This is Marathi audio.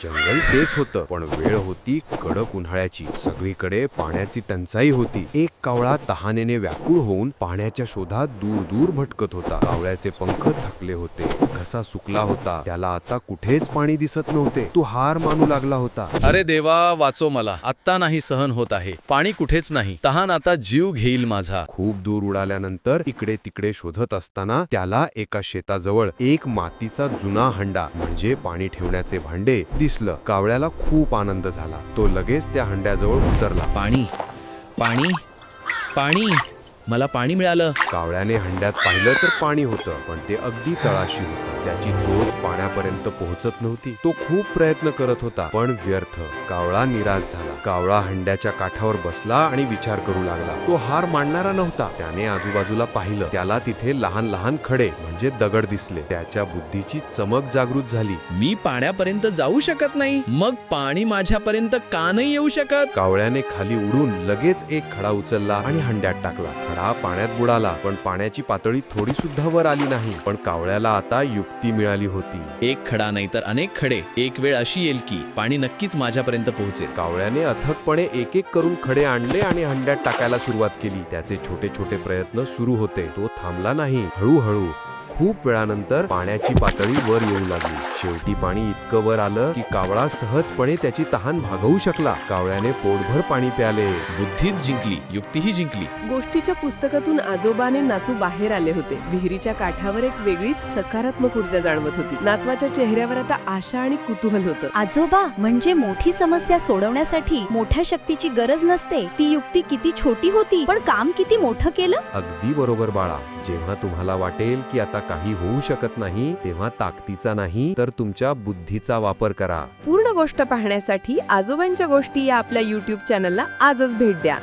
जंगल तेच होतं, पण वेळ होती कडक उन्हाळ्याची. सगळीकडे पाण्याची टंचाई होती. एक कावळा तहानेने व्याकुळ होऊन पाण्याच्या शोधात दूर दूर भटकत होता. कावळ्याचे पंख थकले होते, घसा सुकला होता, त्याला आता कुठेच पाणी दिसत नव्हते. तो हार मानू लागला होता. अरे देवा, वाचव मला, आत्ता नाही सहन होत आहे. पाणी कुठेच नाही. तहान आता जीव घेईल माझा. खूप दूर उडाल्यानंतर इकडे तिकडे शोधत असताना त्याला एका शेताजवळ एक मातीचा जुना हंडा म्हणजे पाणी ठेवण्याचे भांडे दिसलं. कावळ्याला खूप आनंद झाला. तो लगेच त्या हंड्याजवळ उतरला. पाणी, पाणी, पाणी, मला पाणी मिळालं. कावळ्याने हंड्यात पाहिलं तर पाणी होतं, पण ते अगदी तळाशी होतं. त्याची चोच पाण्यापर्यंत पोहोचत नव्हती. तो खूप प्रयत्न करत होता, पण व्यर्थ. कावळा निराश झाला. कावळा हंड्याच्या काठावर बसला आणि विचार करू लागला. तो हार मानणारा नव्हता. त्याने आजूबाजूला पाहिलं. त्याला तिथे लहान लहान खडे म्हणजे दगड दिसले. त्याच्या बुद्धीची चमक जागृत झाली. मी पाण्यापर्यंत जाऊ शकत नाही, मग पाणी माझ्यापर्यंत का नाही येऊ शकत? कावळ्याने खाली उडून लगेच एक खडा उचलला आणि हंड्यात टाकला. खडा पाण्यात बुडाला, पण पाण्याची पातळी थोडी सुद्धा वर आली नाही. पण कावळ्याला आता युक्ती मिळाली होती. एक खडा नाही तर अनेक खडे. एक वेळ अशी येईल की पाणी नक्कीच माझ्यापर्यंत पोहोचेल. कावळ्याने अथकपणे एक एक करून खडे आणले आणि हंड्यात टाकायला सुरुवात केली. त्याचे छोटे छोटे प्रयत्न सुरू होते. तो थांबला नाही. हळूहळू खूप वेळानंतर पाण्याची पातळी वर येऊ लागली. शेवटी पाणी इतकं वर आलं की कावळा सहजपणे त्याची तहान भागवू शकला. कावळ्याने पोटभर पाणी प्याले. बुद्धीच जिंकली, युक्तीही जिंकली. गोष्टीच्या पुस्तकातून आजोबाने नातू बाहेर आले होते. विहिरीच्या काठावर एक वेगळीच सकारात्मक ऊर्जा जाणवत होती. नातवाच्या चेहऱ्यावर आता आशा आणि कुतूहल होतं. आजोबा, म्हणजे मोठी समस्या सोडवण्यासाठी मोठ्या शक्तीची गरज नसते. ती युक्ती किती छोटी होती, पण काम किती मोठं केलं. अगदी बरोबर बाळा. जेव्हा तुम्हाला वाटेल की आता काही होऊ शकत नाही, तेव्हा ताकदीचा नाही तर तुमच्या बुद्धीचा वापर करा. पूर्ण गोष्ट पाहण्यासाठी आजोबांच्या गोष्टी या आपल्या YouTube चॅनलला आजच भेट द्या.